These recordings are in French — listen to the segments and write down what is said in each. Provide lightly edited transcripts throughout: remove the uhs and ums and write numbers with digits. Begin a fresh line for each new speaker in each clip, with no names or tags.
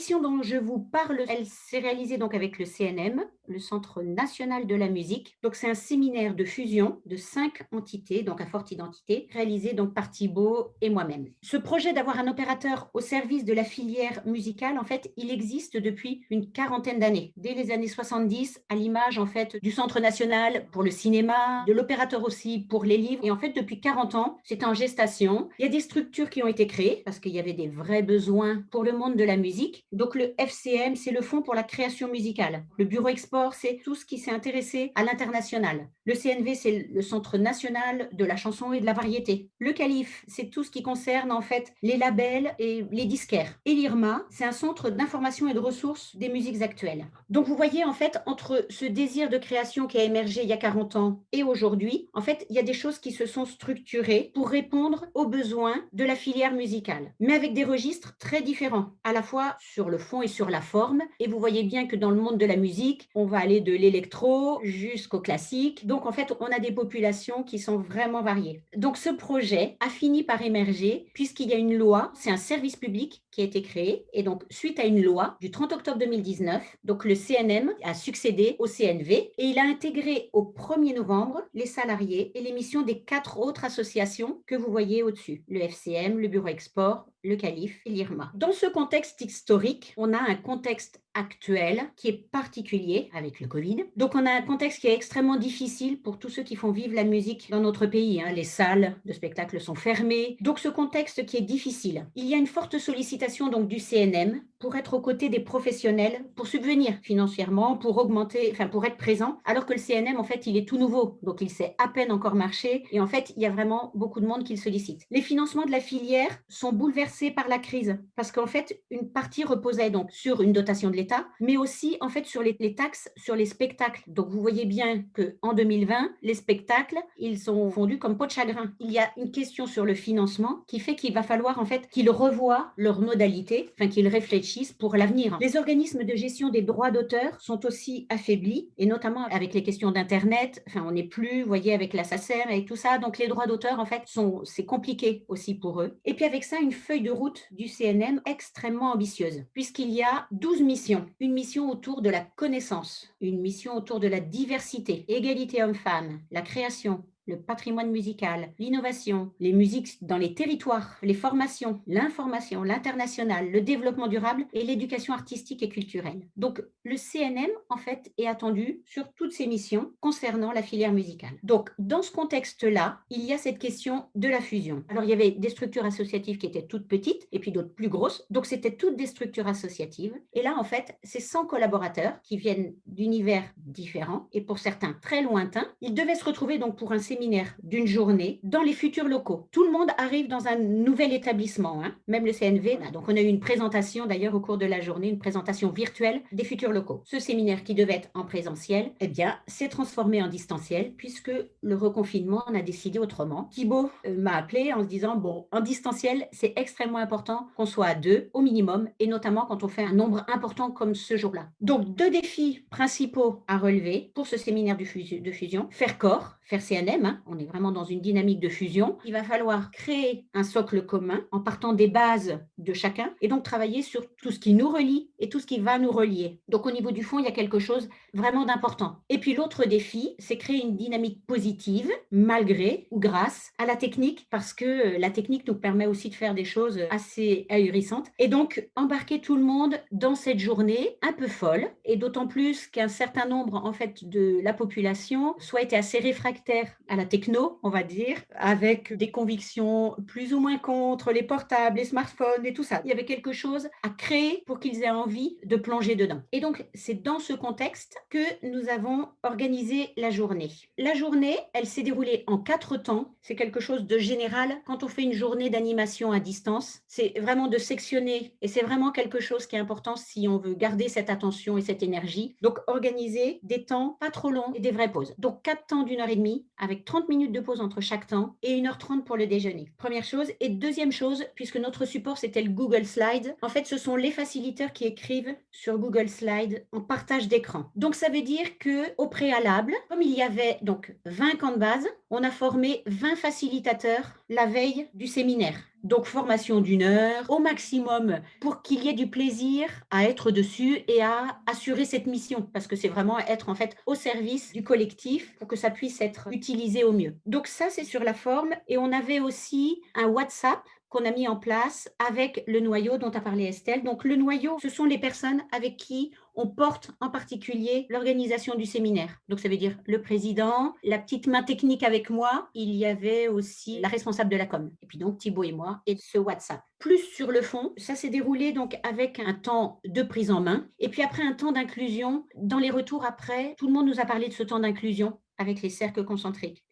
mission dont je vous parle, elle s'est réalisée donc avec le CNM, le Centre national de la musique. Donc c'est un séminaire de fusion de 5 entités, donc à forte identité, réalisé donc par Thibaut et moi-même. Ce projet d'avoir un opérateur au service de la filière musicale, en fait, il existe depuis une quarantaine d'années. Dès les années 70, à l'image en fait du Centre national pour le cinéma, de l'opérateur aussi pour les livres. Et en fait, depuis 40 ans, c'est en gestation. Il y a des structures qui ont été créées parce qu'il y avait des vrais besoins pour le monde de la musique. Donc le FCM, c'est le Fonds pour la création musicale. Le Bureau Export, c'est tout ce qui s'est intéressé à l'international. Le CNV, c'est le Centre national de la chanson et de la variété. Le CALIF, c'est tout ce qui concerne en fait les labels et les disquaires. Et l'IRMA, c'est un centre d'information et de ressources des musiques actuelles. Donc vous voyez en fait entre ce désir de création qui a émergé il y a 40 ans et aujourd'hui, en fait, il y a des choses qui se sont structurées pour répondre aux besoins de la filière musicale, mais avec des registres très différents, à la fois sur le fond et sur la forme. Et vous voyez bien que dans le monde de la musique, on va aller de l'électro jusqu'au classique. Donc en fait, on a des populations qui sont vraiment variées. Donc ce projet a fini par émerger puisqu'il y a une loi, c'est un service public qui a été créé. Et donc suite à une loi du 30 octobre 2019, donc le CNM a succédé au CNV et il a intégré au 1er novembre les salariés et les missions des 4 autres associations que vous voyez au-dessus, le FCM, le Bureau Export, le CALIF et l'IRMA. Dans ce contexte historique, on a un contexte actuel qui est particulier avec le Covid. Donc on a un contexte qui est extrêmement difficile pour tous ceux qui font vivre la musique dans notre pays, hein. Les salles de spectacle sont fermées. Donc ce contexte qui est difficile. Il y a une forte sollicitation donc du CNM pour être aux côtés des professionnels, pour subvenir financièrement, pour augmenter, enfin pour être présent, alors que le CNM en fait il est tout nouveau, donc il sait à peine encore marcher et en fait il y a vraiment beaucoup de monde qui le sollicite. Les financements de la filière sont bouleversés par la crise parce qu'en fait une partie reposait donc sur une dotation de l'État, mais aussi en fait sur les taxes sur les spectacles. Donc vous voyez bien que en 2020 les spectacles ils sont fondus comme peau de chagrin. Il y a une question sur le financement qui fait qu'il va falloir en fait qu'ils revoient leurs modalités, enfin qu'ils réfléchissent pour l'avenir. Les organismes de gestion des droits d'auteur sont aussi affaiblis, et notamment avec les questions d'Internet. Enfin, on n'est plus, vous voyez, avec la SACEM, avec tout ça. Donc, les droits d'auteur, en fait, c'est compliqué aussi pour eux. Et puis, avec ça, une feuille de route du CNM extrêmement ambitieuse, puisqu'il y a 12 missions. Une mission autour de la connaissance, une mission autour de la diversité, égalité homme-femme, la création, le patrimoine musical, l'innovation, les musiques dans les territoires, les formations, l'information, l'international, le développement durable et l'éducation artistique et culturelle. Donc, le CNM, en fait, est attendu sur toutes ces missions concernant la filière musicale. Donc, dans ce contexte-là, il y a cette question de la fusion. Alors, il y avait des structures associatives qui étaient toutes petites et puis d'autres plus grosses. Donc, c'était toutes des structures associatives. Et là, en fait, c'est 100 collaborateurs qui viennent d'univers différents et pour certains très lointains. Ils devaient se retrouver donc pour un séminaire d'une journée dans les futurs locaux. Tout le monde arrive dans un nouvel établissement, hein, même le CNV. Donc on a eu une présentation d'ailleurs au cours de la journée, une présentation virtuelle des futurs locaux. Ce séminaire qui devait être en présentiel, eh bien, s'est transformé en distanciel puisque le reconfinement en a décidé autrement. Thibaut m'a appelé en se disant, bon, en distanciel, c'est extrêmement important qu'on soit à 2 au minimum et notamment quand on fait un nombre important comme ce jour-là. Donc 2 défis principaux à relever pour ce séminaire de fusion. Faire corps, faire CNM, hein, on est vraiment dans une dynamique de fusion. Il va falloir créer un socle commun en partant des bases de chacun et donc travailler sur tout ce qui nous relie et tout ce qui va nous relier. Donc au niveau du fond, il y a quelque chose vraiment d'important. Et puis l'autre défi, c'est créer une dynamique positive malgré ou grâce à la technique parce que la technique nous permet aussi de faire des choses assez ahurissantes et donc embarquer tout le monde dans cette journée un peu folle et d'autant plus qu'un certain nombre en fait de la population soit été assez réfractaire à la techno, on va dire, avec des convictions plus ou moins contre les portables, les smartphones et tout ça. Il y avait quelque chose à créer pour qu'ils aient envie de plonger dedans. Et donc, c'est dans ce contexte que nous avons organisé la journée. La journée, elle s'est déroulée en 4 temps. C'est quelque chose de général. Quand on fait une journée d'animation à distance, c'est vraiment de sectionner et c'est vraiment quelque chose qui est important si on veut garder cette attention et cette énergie. Donc, organiser des temps pas trop longs et des vraies pauses. Donc, 4 temps d'1 h 30 avec 30 minutes de pause entre chaque temps et 1 h 30 pour le déjeuner. Première chose. Et deuxième chose, puisque notre support, c'était s'appelle Google Slides. En fait, ce sont les facilitateurs qui écrivent sur Google Slides en partage d'écran. Donc, ça veut dire que au préalable, comme il y avait donc 20 camps de base, on a formé 20 facilitateurs la veille du séminaire. Donc, formation d'une heure au maximum pour qu'il y ait du plaisir à être dessus et à assurer cette mission parce que c'est vraiment être en fait au service du collectif pour que ça puisse être utilisé au mieux. Donc, ça, c'est sur la forme. Et on avait aussi un WhatsApp qu'on a mis en place avec le noyau dont a parlé Estelle. Donc, le noyau, ce sont les personnes avec qui on porte en particulier l'organisation du séminaire. Donc, ça veut dire le président, la petite main technique avec moi. Il y avait aussi la responsable de la com. Et puis donc, Thibaut et moi, et ce WhatsApp. Plus sur le fond, ça s'est déroulé donc avec un temps de prise en main et puis après un temps d'inclusion. Dans les retours après, tout le monde nous a parlé de ce temps d'inclusion avec les cercles concentriques.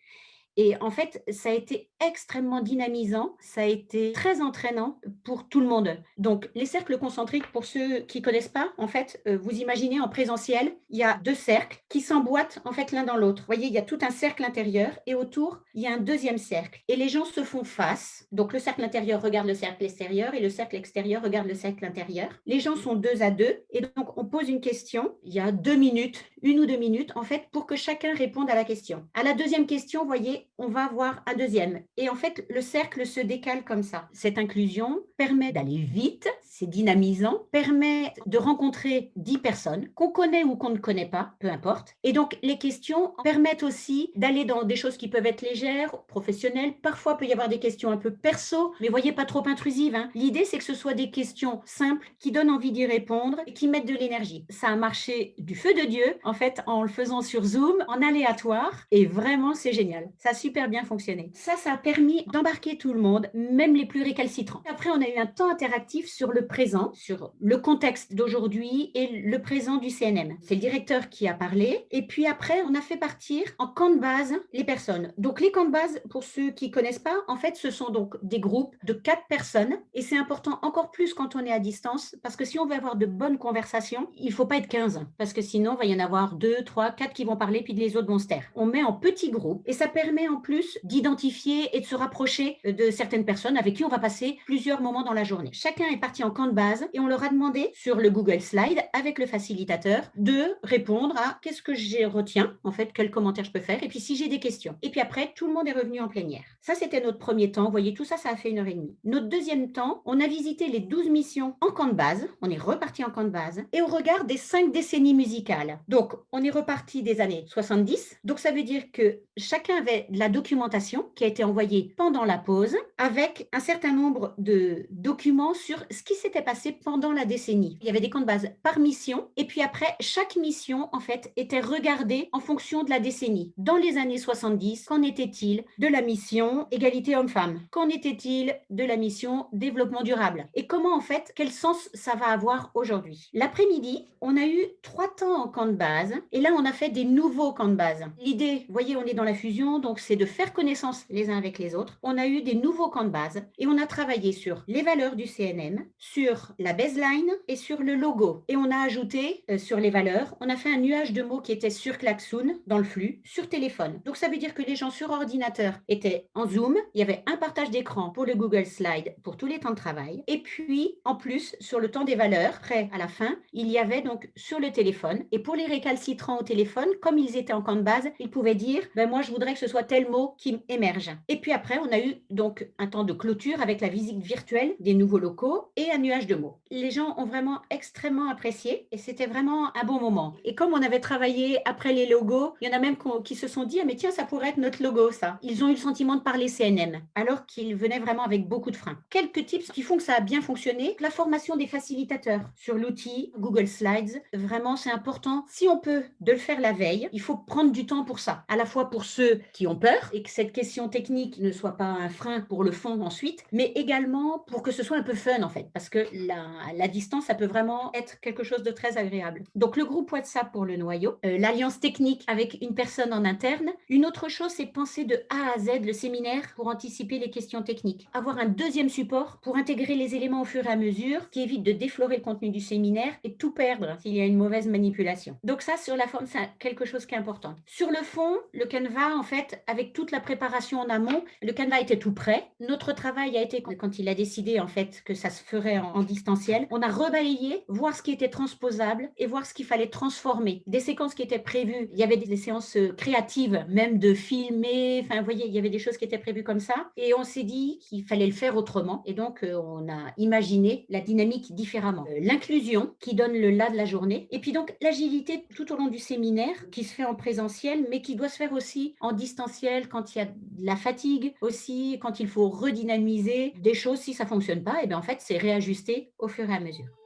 Et en fait, ça a été extrêmement dynamisant, ça a été très entraînant pour tout le monde. Donc, les cercles concentriques, pour ceux qui ne connaissent pas, en fait, vous imaginez en présentiel, il y a 2 cercles qui s'emboîtent en fait l'un dans l'autre. Vous voyez, il y a tout un cercle intérieur et autour, il y a un deuxième cercle. Et les gens se font face. Donc, le cercle intérieur regarde le cercle extérieur et le cercle extérieur regarde le cercle intérieur. Les gens sont 2 à 2 et donc on pose une question. Il y a 2 minutes, 1 ou 2 minutes, en fait, pour que chacun réponde à la question. À la deuxième question, vous voyez, on va voir un deuxième. Et en fait, le cercle se décale comme ça. Cette inclusion permet d'aller vite, c'est dynamisant, permet de rencontrer 10 personnes qu'on connaît ou qu'on ne connaît pas, peu importe. Et donc, les questions permettent aussi d'aller dans des choses qui peuvent être légères, professionnelles. Parfois, il peut y avoir des questions un peu perso, mais voyez, pas trop intrusives, hein. L'idée, c'est que ce soit des questions simples qui donnent envie d'y répondre et qui mettent de l'énergie. Ça a marché du feu de Dieu, en fait, en le faisant sur Zoom, en aléatoire. Et vraiment, c'est génial. Ça a super bien fonctionné. Ça a permis d'embarquer tout le monde, même les plus récalcitrants. Après, on a eu un temps interactif sur le présent, sur le contexte d'aujourd'hui et le présent du CNM. C'est le directeur qui a parlé. Et puis après, on a fait partir en camp de base les personnes. Donc, les camps de base, pour ceux qui ne connaissent pas, en fait, ce sont donc des groupes de 4 personnes. Et c'est important encore plus quand on est à distance, parce que si on veut avoir de bonnes conversations, il ne faut pas être 15, parce que sinon, il va y en avoir 2, 3, 4 qui vont parler, puis les autres vont se taire. On met en petits groupes et ça permet en plus d'identifier et de se rapprocher de certaines personnes avec qui on va passer plusieurs moments dans la journée. Chacun est parti en camp de base et on leur a demandé sur le Google Slide avec le facilitateur de répondre à qu'est-ce que je retiens, en fait, quels commentaires je peux faire et puis si j'ai des questions. Et puis après, tout le monde est revenu en plénière. Ça, c'était notre premier temps. Vous voyez, tout ça, ça a fait 1h30. Notre deuxième temps, on a visité les 12 missions en camp de base. On est reparti en camp de base et au regard des 5 décennies musicales. Donc, on est reparti des années 70. Donc, ça veut dire que chacun avait de la documentation qui a été envoyée pendant la pause avec un certain nombre de documents sur ce qui s'était passé pendant la décennie. Il y avait des camps de base par mission et puis après, chaque mission, en fait, était regardée en fonction de la décennie. Dans les années 70, qu'en était-il de la mission égalité homme-femme? Qu'en était-il de la mission développement durable? Et comment, en fait, quel sens ça va avoir aujourd'hui? L'après-midi, on a eu 3 temps en camp de base et là, on a fait des nouveaux camps de base. L'idée, vous voyez, on est dans la fusion, donc c'est de faire connaissance les uns avec les autres. On a eu des nouveaux camps de base et on a travaillé sur les valeurs du CNM, sur la baseline et sur le logo. Et on a ajouté sur les valeurs, on a fait un nuage de mots qui était sur Klaxoon dans le flux, sur téléphone. Donc ça veut dire que les gens sur ordinateur étaient en Zoom, il y avait un partage d'écran pour le Google Slide pour tous les temps de travail. Et puis en plus, sur le temps des valeurs, après à la fin, il y avait donc sur le téléphone. Et pour les récalcitrants au téléphone, comme ils étaient en camp de base, ils pouvaient dire ben moi je voudrais que ce soit tel mot qui émerge. Et puis après, on a eu donc un temps de clôture avec la visite virtuelle des nouveaux locaux et un nuage de mots. Les gens ont vraiment extrêmement apprécié et c'était vraiment un bon moment. Et comme on avait travaillé après les logos, il y en a même qui se sont dit ah mais tiens, ça pourrait être notre logo ça. Ils ont eu le sentiment de parler CNM alors qu'ils venaient vraiment avec beaucoup de freins. Quelques tips qui font que ça a bien fonctionné. La formation des facilitateurs sur l'outil Google Slides, vraiment c'est important. Si on peut de le faire la veille, il faut prendre du temps pour ça. À la fois pour ceux qui ont peur et que cette question technique ne soit pas un frein pour le fond ensuite, mais également pour que ce soit un peu fun en fait, parce que la distance, ça peut vraiment être quelque chose de très agréable. Donc le groupe WhatsApp pour le noyau, l'alliance technique avec une personne en interne. Une autre chose, c'est penser de A à Z le séminaire pour anticiper les questions techniques. Avoir un deuxième support pour intégrer les éléments au fur et à mesure, qui évite de déflorer le contenu du séminaire et tout perdre s'il y a une mauvaise manipulation. Donc ça, sur la forme, c'est quelque chose qui est important. Sur le fond, le Canva, en fait, avec toute la préparation en amont, le canevas était tout prêt. Notre travail a été, quand il a décidé en fait que ça se ferait en distanciel, on a rebalayé, voir ce qui était transposable et voir ce qu'il fallait transformer. Des séquences qui étaient prévues, il y avait des séances créatives, même de filmer, enfin, vous voyez, il y avait des choses qui étaient prévues comme ça. Et on s'est dit qu'il fallait le faire autrement. Et donc, on a imaginé la dynamique différemment. L'inclusion qui donne le là de la journée. Et puis donc, l'agilité tout au long du séminaire qui se fait en présentiel, mais qui doit se faire aussi en distanciel quand il y a de la fatigue aussi, quand il faut redynamiser des choses. Si ça fonctionne pas, et bien en fait, c'est réajusté au fur et à mesure.